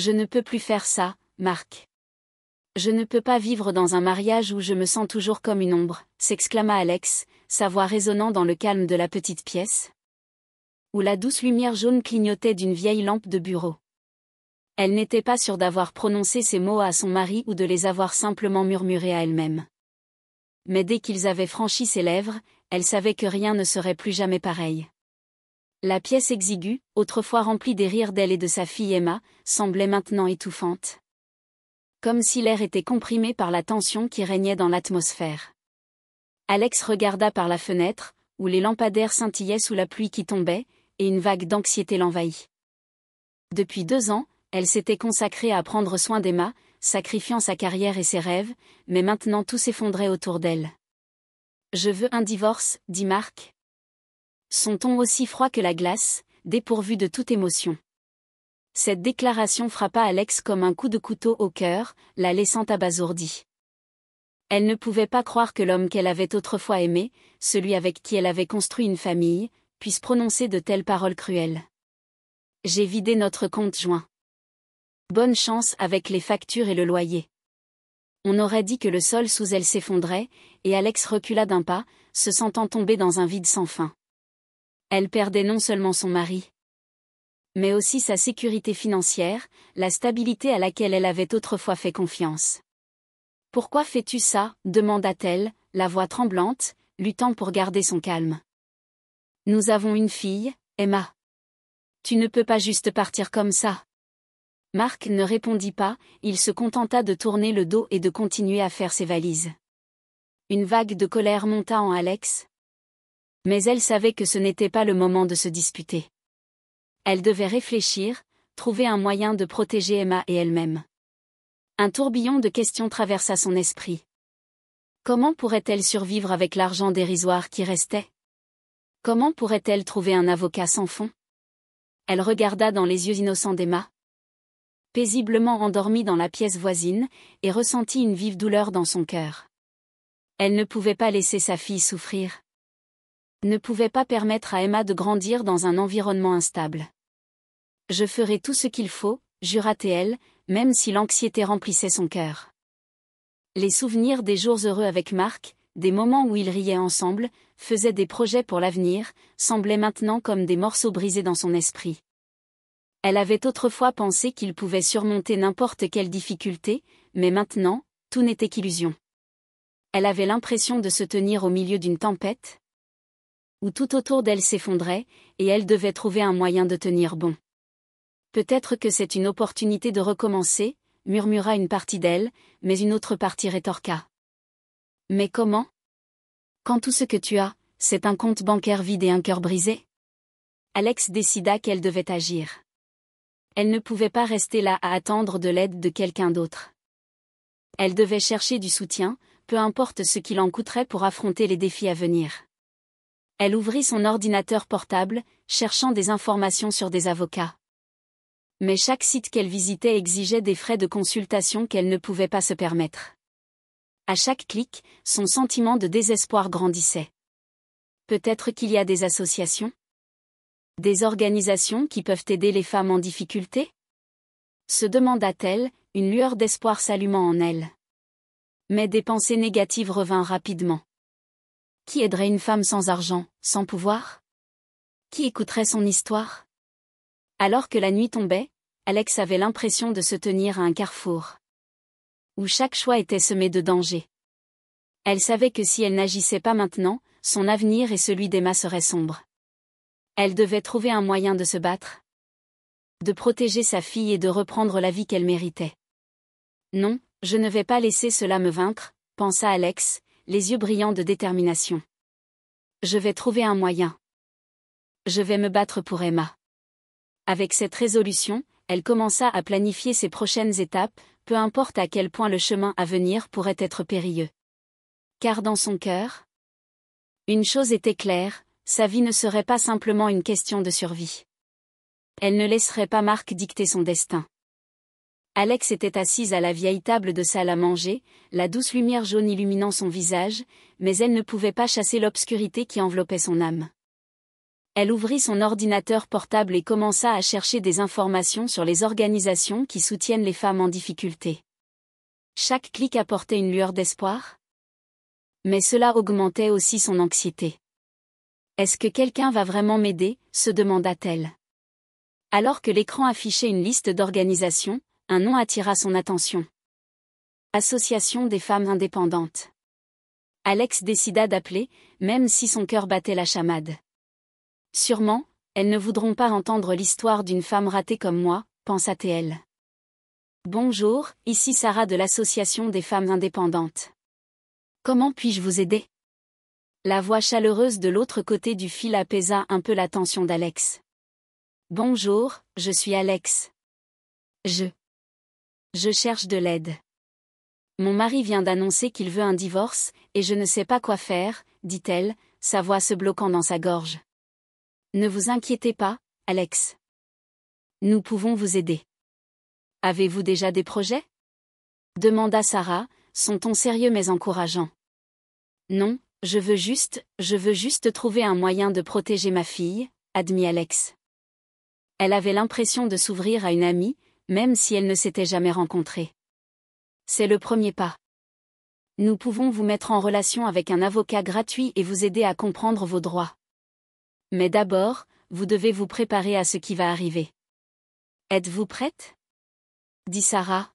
Je ne peux plus faire ça, Marc. Je ne peux pas vivre dans un mariage où je me sens toujours comme une ombre, s'exclama Alex, sa voix résonnant dans le calme de la petite pièce, où la douce lumière jaune clignotait d'une vieille lampe de bureau. Elle n'était pas sûre d'avoir prononcé ces mots à son mari ou de les avoir simplement murmurés à elle-même. Mais dès qu'ils avaient franchi ses lèvres, elle savait que rien ne serait plus jamais pareil. La pièce exiguë, autrefois remplie des rires d'elle et de sa fille Emma, semblait maintenant étouffante. Comme si l'air était comprimé par la tension qui régnait dans l'atmosphère. Alex regarda par la fenêtre, où les lampadaires scintillaient sous la pluie qui tombait, et une vague d'anxiété l'envahit. Depuis 2 ans, elle s'était consacrée à prendre soin d'Emma, sacrifiant sa carrière et ses rêves, mais maintenant tout s'effondrait autour d'elle. « Je veux un divorce, dit Marc. Son ton aussi froid que la glace, dépourvu de toute émotion. Cette déclaration frappa Alex comme un coup de couteau au cœur, la laissant abasourdie. Elle ne pouvait pas croire que l'homme qu'elle avait autrefois aimé, celui avec qui elle avait construit une famille, puisse prononcer de telles paroles cruelles. « J'ai vidé notre compte joint. Bonne chance avec les factures et le loyer. » On aurait dit que le sol sous elle s'effondrait, et Alex recula d'un pas, se sentant tomber dans un vide sans fin. Elle perdait non seulement son mari, mais aussi sa sécurité financière, la stabilité à laquelle elle avait autrefois fait confiance. « Pourquoi fais-tu ça ?» demanda-t-elle, la voix tremblante, luttant pour garder son calme. « Nous avons une fille, Emma. Tu ne peux pas juste partir comme ça. » Marc ne répondit pas, il se contenta de tourner le dos et de continuer à faire ses valises. Une vague de colère monta en Alex. Mais elle savait que ce n'était pas le moment de se disputer. Elle devait réfléchir, trouver un moyen de protéger Emma et elle-même. Un tourbillon de questions traversa son esprit. Comment pourrait-elle survivre avec l'argent dérisoire qui restait? Comment pourrait-elle trouver un avocat sans fond? Elle regarda dans les yeux innocents d'Emma, paisiblement endormie dans la pièce voisine, et ressentit une vive douleur dans son cœur. Elle ne pouvait pas laisser sa fille souffrir. Ne pouvait pas permettre à Emma de grandir dans un environnement instable. « Je ferai tout ce qu'il faut », jura-t-elle, même si l'anxiété remplissait son cœur. Les souvenirs des jours heureux avec Marc, des moments où ils riaient ensemble, faisaient des projets pour l'avenir, semblaient maintenant comme des morceaux brisés dans son esprit. Elle avait autrefois pensé qu'il pouvait surmonter n'importe quelle difficulté, mais maintenant, tout n'était qu'illusion. Elle avait l'impression de se tenir au milieu d'une tempête, où tout autour d'elle s'effondrait, et elle devait trouver un moyen de tenir bon. Peut-être que c'est une opportunité de recommencer, murmura une partie d'elle, mais une autre partie rétorqua. Mais comment? Quand tout ce que tu as, c'est un compte bancaire vide et un cœur brisé? Alex décida qu'elle devait agir. Elle ne pouvait pas rester là à attendre de l'aide de quelqu'un d'autre. Elle devait chercher du soutien, peu importe ce qu'il en coûterait pour affronter les défis à venir. Elle ouvrit son ordinateur portable, cherchant des informations sur des avocats. Mais chaque site qu'elle visitait exigeait des frais de consultation qu'elle ne pouvait pas se permettre. À chaque clic, son sentiment de désespoir grandissait. Peut-être qu'il y a des associations? Des organisations qui peuvent aider les femmes en difficulté? Se demanda-t-elle, une lueur d'espoir s'allumant en elle. Mais des pensées négatives revinrent rapidement. Qui aiderait une femme sans argent, sans pouvoir? Qui écouterait son histoire? Alors que la nuit tombait, Alex avait l'impression de se tenir à un carrefour, où chaque choix était semé de dangers. Elle savait que si elle n'agissait pas maintenant, son avenir et celui d'Emma seraient sombres. Elle devait trouver un moyen de se battre, de protéger sa fille et de reprendre la vie qu'elle méritait. Non, je ne vais pas laisser cela me vaincre, pensa Alex, les yeux brillants de détermination. Je vais trouver un moyen. Je vais me battre pour Emma. Avec cette résolution, elle commença à planifier ses prochaines étapes, peu importe à quel point le chemin à venir pourrait être périlleux. Car dans son cœur, une chose était claire, sa vie ne serait pas simplement une question de survie. Elle ne laisserait pas Marc dicter son destin. Alex était assise à la vieille table de salle à manger, la douce lumière jaune illuminant son visage, mais elle ne pouvait pas chasser l'obscurité qui enveloppait son âme. Elle ouvrit son ordinateur portable et commença à chercher des informations sur les organisations qui soutiennent les femmes en difficulté. Chaque clic apportait une lueur d'espoir. Mais cela augmentait aussi son anxiété. Est-ce que quelqu'un va vraiment m'aider, se demanda-t-elle. Alors que l'écran affichait une liste d'organisations, un nom attira son attention. Association des femmes indépendantes. Alex décida d'appeler, même si son cœur battait la chamade. Sûrement, elles ne voudront pas entendre l'histoire d'une femme ratée comme moi, pensa-t-elle. Bonjour, ici Sarah de l'Association des femmes indépendantes. Comment puis-je vous aider? La voix chaleureuse de l'autre côté du fil apaisa un peu la tension d'Alex. Bonjour, je suis Alex. Je cherche de l'aide. Mon mari vient d'annoncer qu'il veut un divorce, et je ne sais pas quoi faire, dit-elle, sa voix se bloquant dans sa gorge. Ne vous inquiétez pas, Alex. Nous pouvons vous aider. Avez-vous déjà des projets? Demanda Sarah, son ton sérieux mais encourageant. Non, je veux juste trouver un moyen de protéger ma fille, admit Alex. Elle avait l'impression de s'ouvrir à une amie, même si elle ne s'était jamais rencontrée. C'est le premier pas. Nous pouvons vous mettre en relation avec un avocat gratuit et vous aider à comprendre vos droits. Mais d'abord, vous devez vous préparer à ce qui va arriver. Êtes-vous prête? Dit Sarah.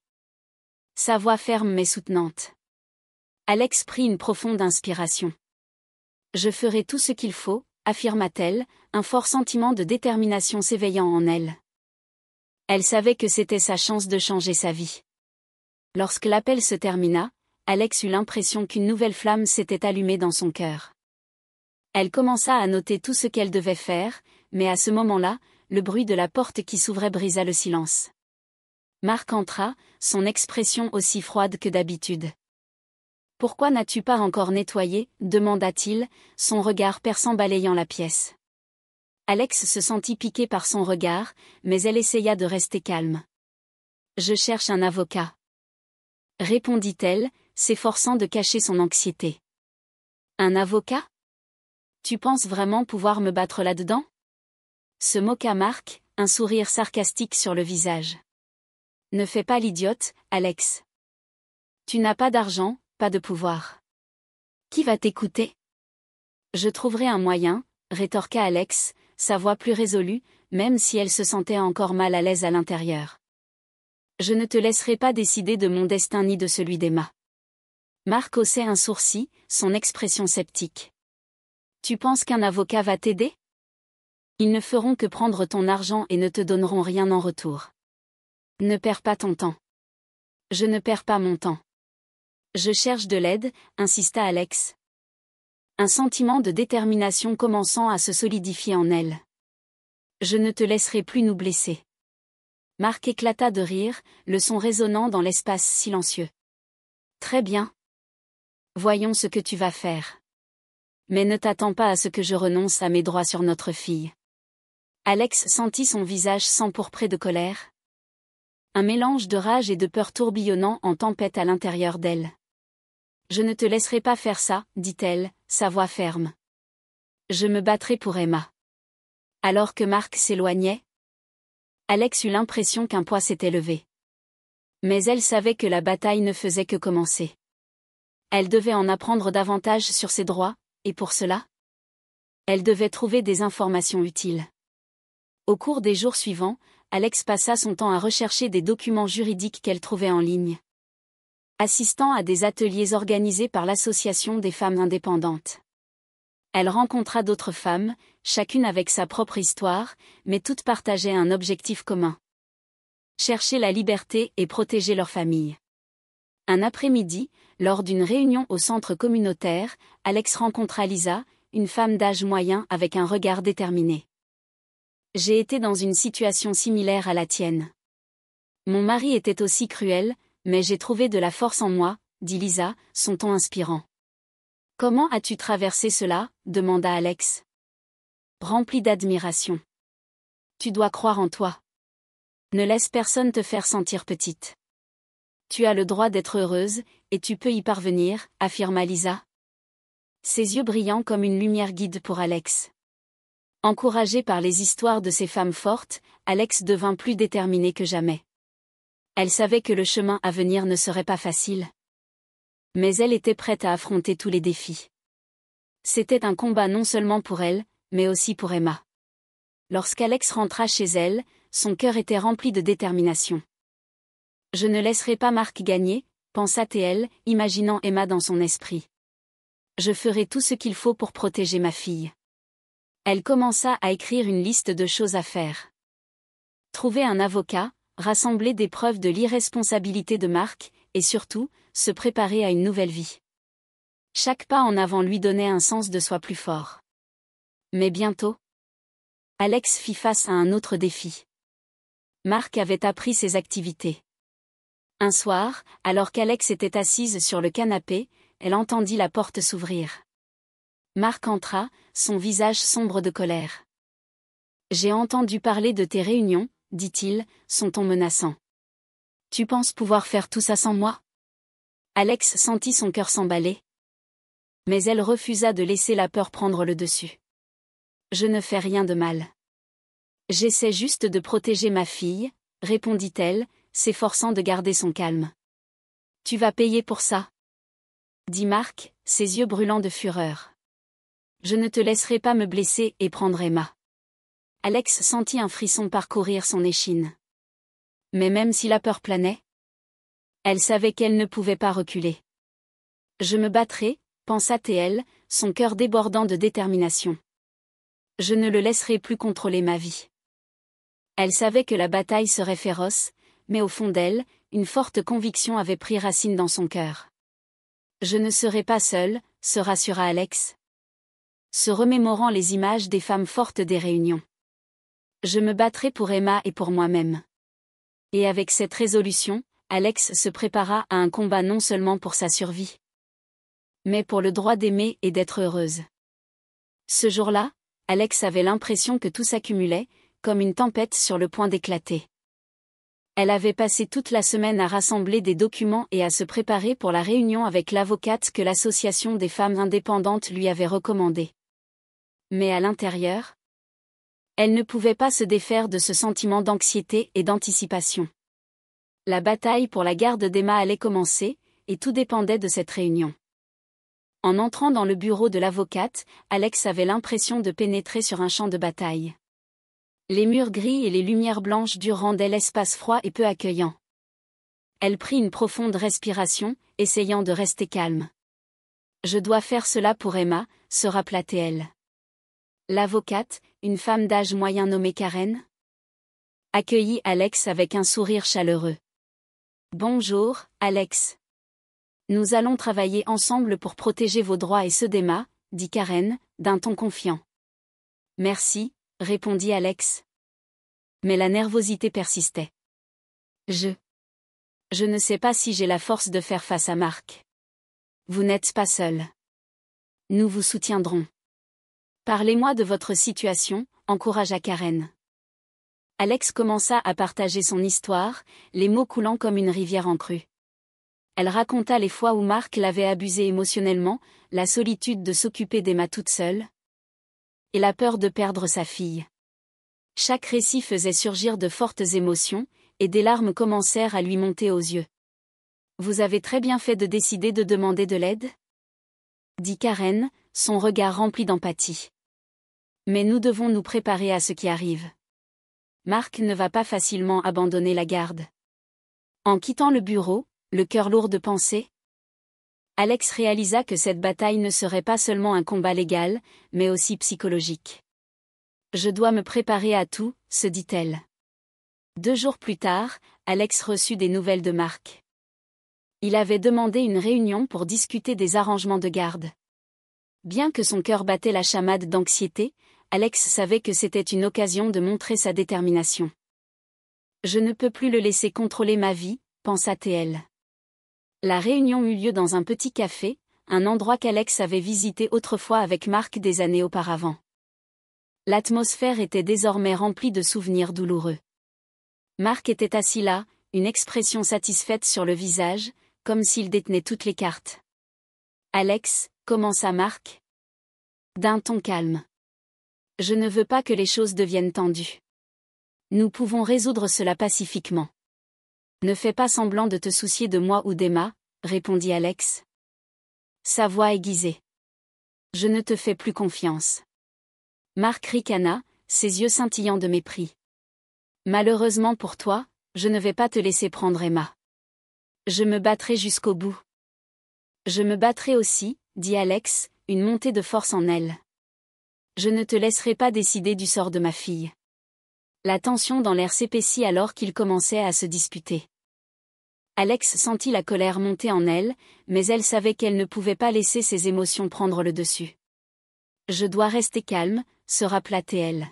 Sa voix ferme mais soutenante. Alex prit une profonde inspiration. Je ferai tout ce qu'il faut, affirma-t-elle, un fort sentiment de détermination s'éveillant en elle. Elle savait que c'était sa chance de changer sa vie. Lorsque l'appel se termina, Alex eut l'impression qu'une nouvelle flamme s'était allumée dans son cœur. Elle commença à noter tout ce qu'elle devait faire, mais à ce moment-là, le bruit de la porte qui s'ouvrait brisa le silence. Marc entra, son expression aussi froide que d'habitude. « Pourquoi n'as-tu pas encore nettoyé ?» demanda-t-il, son regard perçant balayant la pièce. Alex se sentit piqué par son regard, mais elle essaya de rester calme. « Je cherche un avocat. » répondit-elle, s'efforçant de cacher son anxiété. « Un avocat? Tu penses vraiment pouvoir me battre là-dedans? » se moqua Marc, un sourire sarcastique sur le visage. « Ne fais pas l'idiote, Alex. Tu n'as pas d'argent, pas de pouvoir. Qui va t'écouter? Je trouverai un moyen, rétorqua Alex, sa voix plus résolue, même si elle se sentait encore mal à l'aise à l'intérieur. Je ne te laisserai pas décider de mon destin ni de celui d'Emma. Marc haussait un sourcil, son expression sceptique. Tu penses qu'un avocat va t'aider? Ils ne feront que prendre ton argent et ne te donneront rien en retour. Ne perds pas ton temps. Je ne perds pas mon temps. Je cherche de l'aide, insista Alex. Un sentiment de détermination commençant à se solidifier en elle. Je ne te laisserai plus nous blesser. Marc éclata de rire, le son résonnant dans l'espace silencieux. Très bien. Voyons ce que tu vas faire. Mais ne t'attends pas à ce que je renonce à mes droits sur notre fille. Alex sentit son visage s'empourprer de colère. Un mélange de rage et de peur tourbillonnant en tempête à l'intérieur d'elle. Je ne te laisserai pas faire ça, dit-elle, sa voix ferme. Je me battrai pour Emma. Alors que Marc s'éloignait, Alex eut l'impression qu'un poids s'était levé. Mais elle savait que la bataille ne faisait que commencer. Elle devait en apprendre davantage sur ses droits, et pour cela, elle devait trouver des informations utiles. Au cours des jours suivants, Alex passa son temps à rechercher des documents juridiques qu'elle trouvait en ligne. Assistant à des ateliers organisés par l'Association des femmes indépendantes. Elle rencontra d'autres femmes, chacune avec sa propre histoire, mais toutes partageaient un objectif commun. Chercher la liberté et protéger leur famille. Un après-midi, lors d'une réunion au centre communautaire, Alex rencontra Lisa, une femme d'âge moyen avec un regard déterminé. J'ai été dans une situation similaire à la tienne. Mon mari était aussi cruel, mais j'ai trouvé de la force en moi, dit Lisa, son ton inspirant. Comment as-tu traversé cela? Demanda Alex. Rempli d'admiration. Tu dois croire en toi. Ne laisse personne te faire sentir petite. Tu as le droit d'être heureuse, et tu peux y parvenir, affirma Lisa. Ses yeux brillants comme une lumière guide pour Alex. Encouragée par les histoires de ces femmes fortes, Alex devint plus déterminée que jamais. Elle savait que le chemin à venir ne serait pas facile. Mais elle était prête à affronter tous les défis. C'était un combat non seulement pour elle, mais aussi pour Emma. Lorsqu'Alex rentra chez elle, son cœur était rempli de détermination. « Je ne laisserai pas Mark gagner », pensa-t-elle, imaginant Emma dans son esprit. « Je ferai tout ce qu'il faut pour protéger ma fille. » Elle commença à écrire une liste de choses à faire. Trouver un avocat, rassembler des preuves de l'irresponsabilité de Mark, et surtout, se préparer à une nouvelle vie. Chaque pas en avant lui donnait un sens de soi plus fort. Mais bientôt, Alex fit face à un autre défi. Mark avait appris ses activités. Un soir, alors qu'Alex était assise sur le canapé, elle entendit la porte s'ouvrir. Mark entra, son visage sombre de colère. « J'ai entendu parler de tes réunions, » dit-il, son ton menaçant. « Tu penses pouvoir faire tout ça sans moi ?» Alex sentit son cœur s'emballer. Mais elle refusa de laisser la peur prendre le dessus. « Je ne fais rien de mal. J'essaie juste de protéger ma fille, » répondit-elle, s'efforçant de garder son calme. « Tu vas payer pour ça ?» dit Mark, ses yeux brûlants de fureur. « Je ne te laisserai pas me blesser et prendre Emma. » Alex sentit un frisson parcourir son échine. Mais même si la peur planait, elle savait qu'elle ne pouvait pas reculer. « Je me battrai, » pensa-t-elle, son cœur débordant de détermination. « Je ne le laisserai plus contrôler ma vie. » Elle savait que la bataille serait féroce, mais au fond d'elle, une forte conviction avait pris racine dans son cœur. « Je ne serai pas seule », se rassura Alex, se remémorant les images des femmes fortes des réunions. « Je me battrai pour Emma et pour moi-même. » Et avec cette résolution, Alex se prépara à un combat non seulement pour sa survie, mais pour le droit d'aimer et d'être heureuse. Ce jour-là, Alex avait l'impression que tout s'accumulait, comme une tempête sur le point d'éclater. Elle avait passé toute la semaine à rassembler des documents et à se préparer pour la réunion avec l'avocate que l'Association des femmes indépendantes lui avait recommandée. Mais à l'intérieur, elle ne pouvait pas se défaire de ce sentiment d'anxiété et d'anticipation. La bataille pour la garde d'Emma allait commencer, et tout dépendait de cette réunion. En entrant dans le bureau de l'avocate, Alex avait l'impression de pénétrer sur un champ de bataille. Les murs gris et les lumières blanches dures rendaient l'espace froid et peu accueillant. Elle prit une profonde respiration, essayant de rester calme. « Je dois faire cela pour Emma », se rappela-t-elle. L'avocate, une femme d'âge moyen nommée Karen, accueillit Alex avec un sourire chaleureux. « Bonjour, Alex. Nous allons travailler ensemble pour protéger vos droits et ceux d'Emma, » dit Karen, d'un ton confiant. « Merci, » répondit Alex. Mais la nervosité persistait. Je ne sais pas si j'ai la force de faire face à Mark. Vous n'êtes pas seul. Nous vous soutiendrons. Parlez-moi de votre situation, encouragea Karen. Alex commença à partager son histoire, les mots coulant comme une rivière en crue. Elle raconta les fois où Mark l'avait abusée émotionnellement, la solitude de s'occuper d'Emma toute seule, et la peur de perdre sa fille. Chaque récit faisait surgir de fortes émotions, et des larmes commencèrent à lui monter aux yeux. « Vous avez très bien fait de décider de demander de l'aide ?» dit Karen, son regard rempli d'empathie. « Mais nous devons nous préparer à ce qui arrive. Mark ne va pas facilement abandonner la garde. » En quittant le bureau, le cœur lourd de pensées, Alex réalisa que cette bataille ne serait pas seulement un combat légal, mais aussi psychologique. « Je dois me préparer à tout », se dit-elle. 2 jours plus tard, Alex reçut des nouvelles de Mark. Il avait demandé une réunion pour discuter des arrangements de garde. Bien que son cœur battait la chamade d'anxiété, Alex savait que c'était une occasion de montrer sa détermination. « Je ne peux plus le laisser contrôler ma vie », pensa-t-elle. La réunion eut lieu dans un petit café, un endroit qu'Alex avait visité autrefois avec Mark des années auparavant. L'atmosphère était désormais remplie de souvenirs douloureux. Mark était assis là, une expression satisfaite sur le visage, comme s'il détenait toutes les cartes. « Alex », commença Mark, d'un ton calme. Je ne veux pas que les choses deviennent tendues. Nous pouvons résoudre cela pacifiquement. Ne fais pas semblant de te soucier de moi ou d'Emma, répondit Alex. Sa voix aiguisée. Je ne te fais plus confiance. Marc ricana, ses yeux scintillant de mépris. Malheureusement pour toi, je ne vais pas te laisser prendre Emma. Je me battrai jusqu'au bout. Je me battrai aussi, dit Alex, une montée de force en elle. Je ne te laisserai pas décider du sort de ma fille. La tension dans l'air s'épaissit alors qu'ils commençaient à se disputer. Alex sentit la colère monter en elle, mais elle savait qu'elle ne pouvait pas laisser ses émotions prendre le dessus. Je dois rester calme, se rappela-t-elle.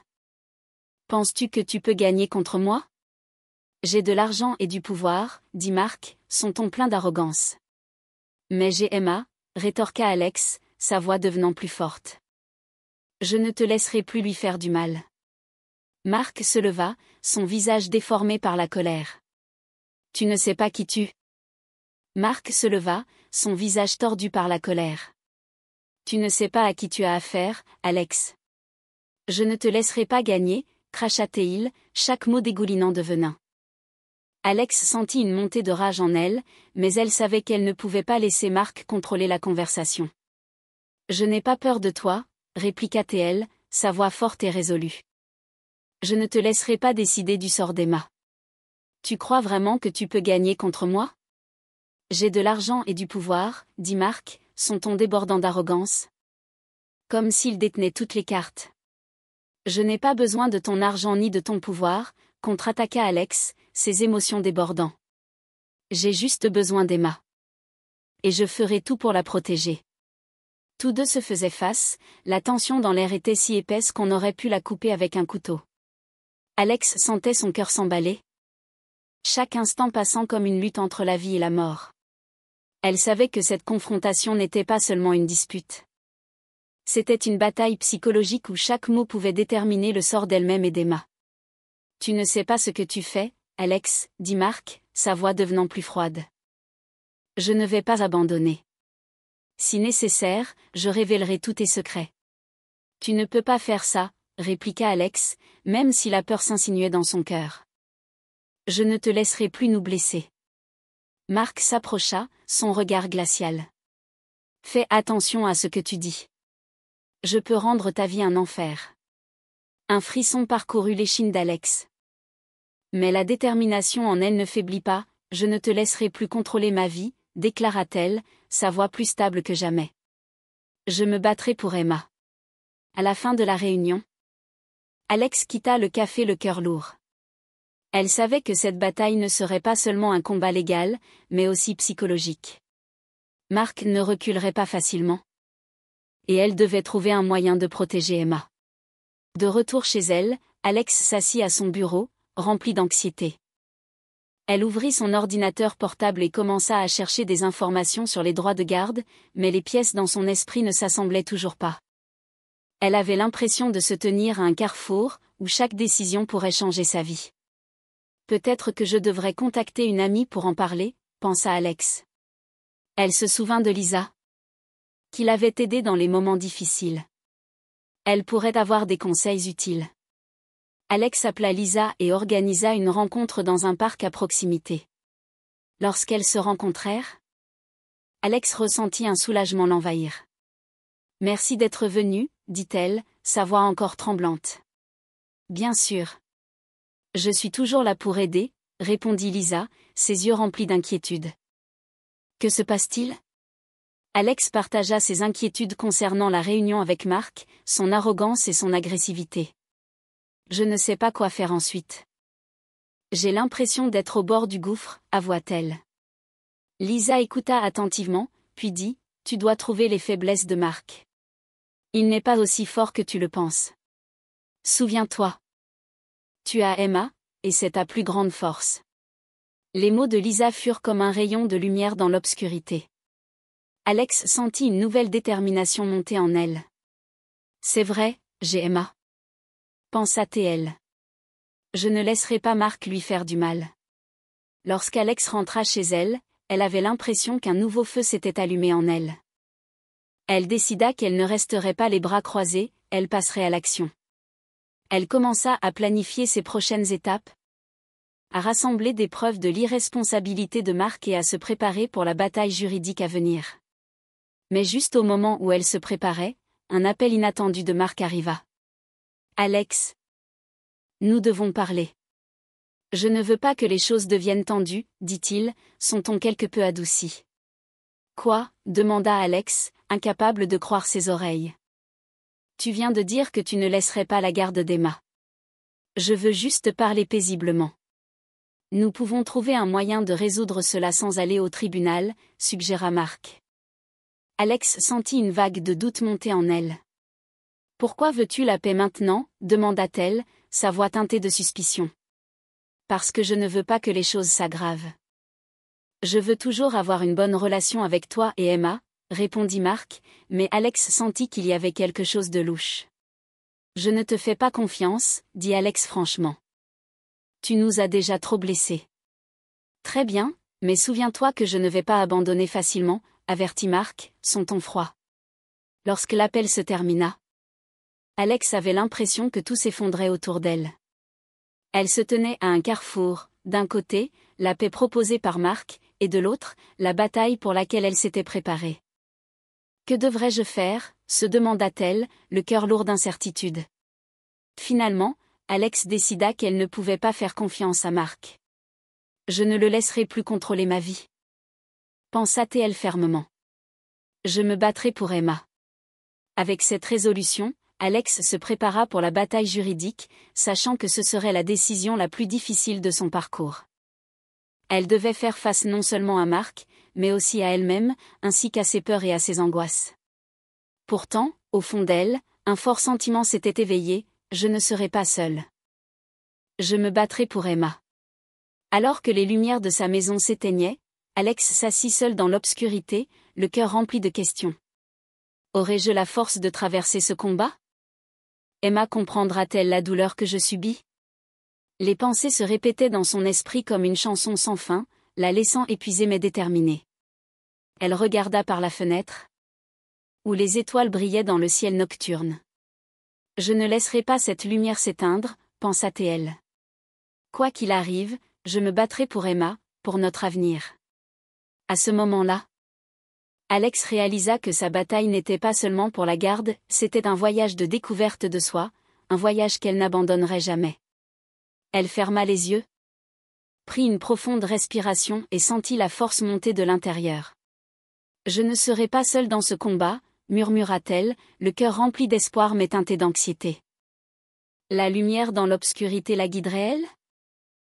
Penses-tu que tu peux gagner contre moi? J'ai de l'argent et du pouvoir, dit Marc, son ton plein d'arrogance. Mais j'ai Emma, rétorqua Alex, sa voix devenant plus forte. Je ne te laisserai plus lui faire du mal. Marc se leva, son visage déformé par la colère. Tu ne sais pas qui tu. Marc se leva, son visage tordu par la colère. Tu ne sais pas à qui tu as affaire, Alex. Je ne te laisserai pas gagner, cracha-t-il, chaque mot dégoulinant de venin. Alex sentit une montée de rage en elle, mais elle savait qu'elle ne pouvait pas laisser Marc contrôler la conversation. Je n'ai pas peur de toi, répliqua-t-elle, sa voix forte et résolue. Je ne te laisserai pas décider du sort d'Emma. Tu crois vraiment que tu peux gagner contre moi? J'ai de l'argent et du pouvoir, dit Marc, son ton débordant d'arrogance. Comme s'il détenait toutes les cartes. Je n'ai pas besoin de ton argent ni de ton pouvoir, contre-attaqua Alex, ses émotions débordant. J'ai juste besoin d'Emma. Et je ferai tout pour la protéger. Tous deux se faisaient face, la tension dans l'air était si épaisse qu'on aurait pu la couper avec un couteau. Alex sentait son cœur s'emballer. Chaque instant passant comme une lutte entre la vie et la mort. Elle savait que cette confrontation n'était pas seulement une dispute. C'était une bataille psychologique où chaque mot pouvait déterminer le sort d'elle-même et d'Emma. Tu ne sais pas ce que tu fais, Alex, dit Marc, sa voix devenant plus froide. Je ne vais pas abandonner. Si nécessaire, je révélerai tous tes secrets. Tu ne peux pas faire ça, répliqua Alex, même si la peur s'insinuait dans son cœur. Je ne te laisserai plus nous blesser. Marc s'approcha, son regard glacial. Fais attention à ce que tu dis. Je peux rendre ta vie un enfer. Un frisson parcourut l'échine d'Alex. Mais la détermination en elle ne faiblit pas, je ne te laisserai plus contrôler ma vie, déclara-t-elle, sa voix plus stable que jamais. Je me battrai pour Emma. À la fin de la réunion, Alex quitta le café le cœur lourd. Elle savait que cette bataille ne serait pas seulement un combat légal, mais aussi psychologique. Marc ne reculerait pas facilement. Et elle devait trouver un moyen de protéger Emma. De retour chez elle, Alex s'assit à son bureau, rempli d'anxiété. Elle ouvrit son ordinateur portable et commença à chercher des informations sur les droits de garde, mais les pièces dans son esprit ne s'assemblaient toujours pas. Elle avait l'impression de se tenir à un carrefour, où chaque décision pourrait changer sa vie. Peut-être que je devrais contacter une amie pour en parler, pensa Alex. Elle se souvint de Lisa, qui l'avait aidée dans les moments difficiles. Elle pourrait avoir des conseils utiles. Alex appela Lisa et organisa une rencontre dans un parc à proximité. Lorsqu'elles se rencontrèrent, Alex ressentit un soulagement l'envahir. « Merci d'être venue, dit-elle, sa voix encore tremblante. « Bien sûr. Je suis toujours là pour aider, répondit Lisa, ses yeux remplis d'inquiétude. Que se passe-t-il? Alex partagea ses inquiétudes concernant la réunion avec Marc, son arrogance et son agressivité. Je ne sais pas quoi faire ensuite. J'ai l'impression d'être au bord du gouffre, avoua-t-elle. Lisa écouta attentivement, puis dit, tu dois trouver les faiblesses de Marc. Il n'est pas aussi fort que tu le penses. Souviens-toi. Tu as Emma, et c'est ta plus grande force. Les mots de Lisa furent comme un rayon de lumière dans l'obscurité. Alex sentit une nouvelle détermination monter en elle. C'est vrai, j'ai Emma. Pensa-t-elle. Je ne laisserai pas Marc lui faire du mal. Lorsqu'Alex rentra chez elle, elle avait l'impression qu'un nouveau feu s'était allumé en elle. Elle décida qu'elle ne resterait pas les bras croisés, elle passerait à l'action. Elle commença à planifier ses prochaines étapes, à rassembler des preuves de l'irresponsabilité de Mark et à se préparer pour la bataille juridique à venir. Mais juste au moment où elle se préparait, un appel inattendu de Mark arriva. « Alex, nous devons parler. » « Je ne veux pas que les choses deviennent tendues, dit-il, son ton quelque peu adouci. « Quoi ?» demanda Alex, incapable de croire ses oreilles. « Tu viens de dire que tu ne laisserais pas la garde d'Emma. Je veux juste parler paisiblement. Nous pouvons trouver un moyen de résoudre cela sans aller au tribunal, suggéra Mark. Alex sentit une vague de doute monter en elle. « Pourquoi veux-tu la paix maintenant ?» demanda-t-elle, sa voix teintée de suspicion. « Parce que je ne veux pas que les choses s'aggravent. Je veux toujours avoir une bonne relation avec toi et Emma, répondit Mark, mais Alex sentit qu'il y avait quelque chose de louche. Je ne te fais pas confiance, dit Alex franchement. Tu nous as déjà trop blessés. Très bien, mais souviens-toi que je ne vais pas abandonner facilement, avertit Mark, son ton froid. Lorsque l'appel se termina, Alex avait l'impression que tout s'effondrait autour d'elle. Elle se tenait à un carrefour, d'un côté, la paix proposée par Mark, et de l'autre, la bataille pour laquelle elle s'était préparée. Que devrais-je faire ? Se demanda-t-elle, le cœur lourd d'incertitude. Finalement, Alex décida qu'elle ne pouvait pas faire confiance à Mark. Je ne le laisserai plus contrôler ma vie. Pensa-t-elle fermement. Je me battrai pour Emma. Avec cette résolution, Alex se prépara pour la bataille juridique, sachant que ce serait la décision la plus difficile de son parcours. Elle devait faire face non seulement à Mark, mais aussi à elle-même, ainsi qu'à ses peurs et à ses angoisses. Pourtant, au fond d'elle, un fort sentiment s'était éveillé, je ne serai pas seule. Je me battrai pour Emma. Alors que les lumières de sa maison s'éteignaient, Alex s'assit seul dans l'obscurité, le cœur rempli de questions. Aurais-je la force de traverser ce combat ? Emma comprendra-t-elle la douleur que je subis ? Les pensées se répétaient dans son esprit comme une chanson sans fin, la laissant épuisée mais déterminée. Elle regarda par la fenêtre, où les étoiles brillaient dans le ciel nocturne. Je ne laisserai pas cette lumière s'éteindre, pensa-t-elle. Quoi qu'il arrive, je me battrai pour Emma, pour notre avenir. À ce moment-là, Alex réalisa que sa bataille n'était pas seulement pour la garde, c'était un voyage de découverte de soi, un voyage qu'elle n'abandonnerait jamais. Elle ferma les yeux, prit une profonde respiration et sentit la force monter de l'intérieur. Je ne serai pas seule dans ce combat, murmura-t-elle, le cœur rempli d'espoir mais teinté d'anxiété. La lumière dans l'obscurité la guiderait-elle ?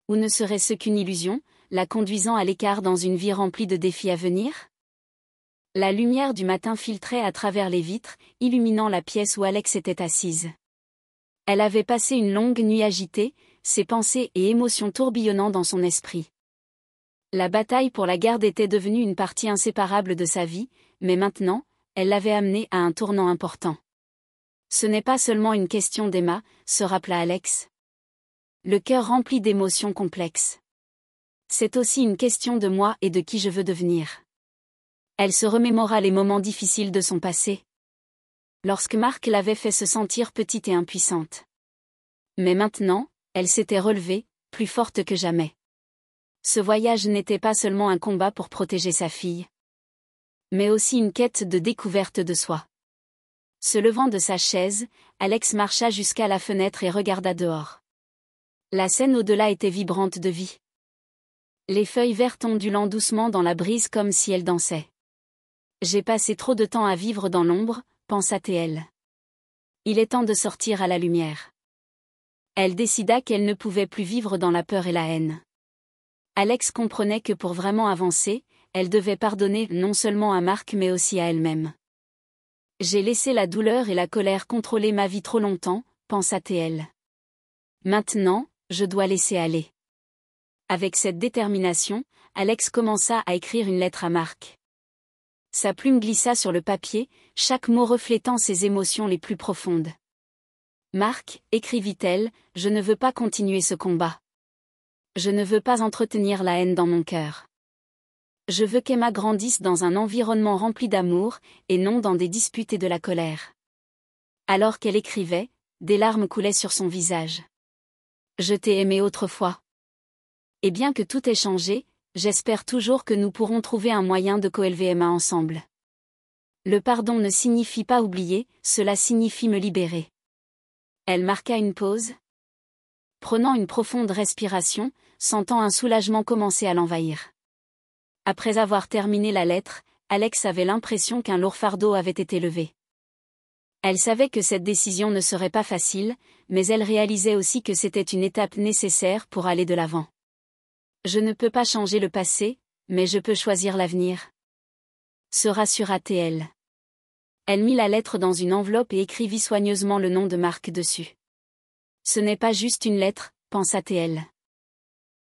Ou ne serait-ce qu'une illusion, la conduisant à l'écart dans une vie remplie de défis à venir ? La lumière du matin filtrait à travers les vitres, illuminant la pièce où Alex était assise. Elle avait passé une longue nuit agitée, ses pensées et émotions tourbillonnant dans son esprit. La bataille pour la garde était devenue une partie inséparable de sa vie, mais maintenant, elle l'avait amenée à un tournant important. Ce n'est pas seulement une question d'Emma, se rappela Alex. Le cœur rempli d'émotions complexes. C'est aussi une question de moi et de qui je veux devenir. Elle se remémora les moments difficiles de son passé. Lorsque Mark l'avait fait se sentir petite et impuissante. Mais maintenant, elle s'était relevée, plus forte que jamais. Ce voyage n'était pas seulement un combat pour protéger sa fille, mais aussi une quête de découverte de soi. Se levant de sa chaise, Alex marcha jusqu'à la fenêtre et regarda dehors. La scène au-delà était vibrante de vie. Les feuilles vertes ondulant doucement dans la brise comme si elles dansaient. J'ai passé trop de temps à vivre dans l'ombre, pensa-t-elle. Il est temps de sortir à la lumière. Elle décida qu'elle ne pouvait plus vivre dans la peur et la haine. Alex comprenait que pour vraiment avancer, elle devait pardonner non seulement à Mark mais aussi à elle-même. J'ai laissé la douleur et la colère contrôler ma vie trop longtemps, pensa-t-elle. Maintenant, je dois laisser aller. Avec cette détermination, Alex commença à écrire une lettre à Mark. Sa plume glissa sur le papier, chaque mot reflétant ses émotions les plus profondes. Mark, écrivit-elle, je ne veux pas continuer ce combat. Je ne veux pas entretenir la haine dans mon cœur. Je veux qu'Emma grandisse dans un environnement rempli d'amour, et non dans des disputes et de la colère. Alors qu'elle écrivait, des larmes coulaient sur son visage. Je t'ai aimé autrefois. Et bien que tout ait changé, j'espère toujours que nous pourrons trouver un moyen de coélever Emma ensemble. Le pardon ne signifie pas oublier, cela signifie me libérer. Elle marqua une pause. Prenant une profonde respiration, sentant un soulagement commencer à l'envahir. Après avoir terminé la lettre, Alex avait l'impression qu'un lourd fardeau avait été levé. Elle savait que cette décision ne serait pas facile, mais elle réalisait aussi que c'était une étape nécessaire pour aller de l'avant. Je ne peux pas changer le passé, mais je peux choisir l'avenir. Se rassura-t-elle. Elle mit la lettre dans une enveloppe et écrivit soigneusement le nom de Marc dessus. Ce n'est pas juste une lettre, pensa-t-elle.